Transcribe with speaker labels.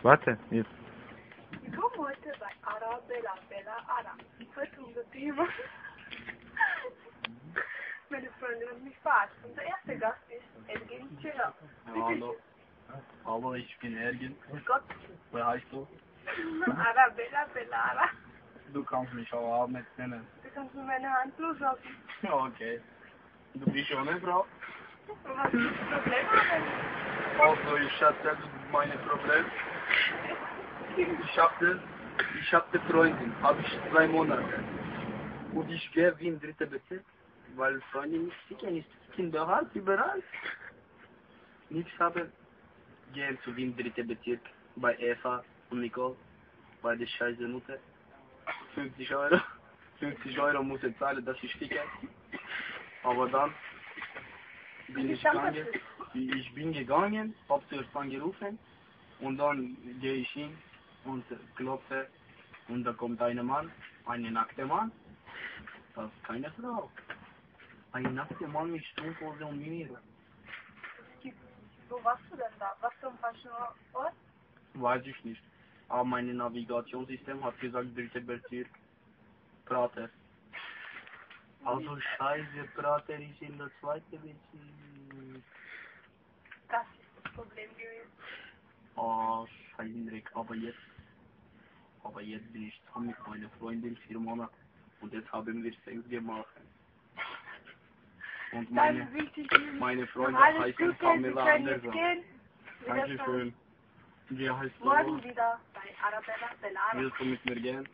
Speaker 1: Warte, jetzt.
Speaker 2: Willkommen heute bei Arabella Bella Ara. Heute unser Thema. Meine Freundin und mich verarscht. Unser erster Gast ist Ergin Chilla.
Speaker 3: Ja, hallo. Hallo, ich bin Ergin.
Speaker 2: Gott.
Speaker 3: Wer heißt du?
Speaker 2: Arabella Bella Ara.
Speaker 3: Du kannst mich auch Ahmed nennen.
Speaker 2: Du kannst mir meine Hand loslassen.
Speaker 3: Ja, okay. Du bist schon eine Frau?
Speaker 2: Was ist das Problem?
Speaker 3: Also, ich hatte meine Probleme. Ich hab eine Freundin, habe ich 2 Monate. Und ich gehe wie im 3. Bezirk, weil Freundin nicht sicher ist. Kinder halt überall. Nichts habe. Gehen zu Wien 3. Bezirk bei Eva und Nicole, bei der scheiße Mutter. 50 Euro. 50 Euro muss ich zahlen, dass ich ficke. Aber dann bin ich gegangen. Ich bin gegangen, hab zuerst angerufen und dann gehe ich hin und klopfe und da kommt ein Mann, ein nackter Mann. Das ist keine Frau. Ein nackter Mann mit Strumpfhose und Mini.
Speaker 2: Wo warst du denn da? Was für ein falschen Ort?
Speaker 3: Weiß ich nicht. Aber mein Navigationssystem hat gesagt, 3. Bezirk, Prater. Also scheiße, Prater ist in der 2. Bezirk.
Speaker 2: Das ist das Problem gewesen.
Speaker 3: Oh, Scheißdreck, aber jetzt bin ich zusammen mit meiner Freundin 4 Monate und jetzt haben wir Sex gemacht. Und meine Freundin heißt Pamela Anderson. Dankeschön. Wie heißt du?
Speaker 2: Morgen wieder bei Arabella Bella Ara.
Speaker 3: Willst du mit mir gehen?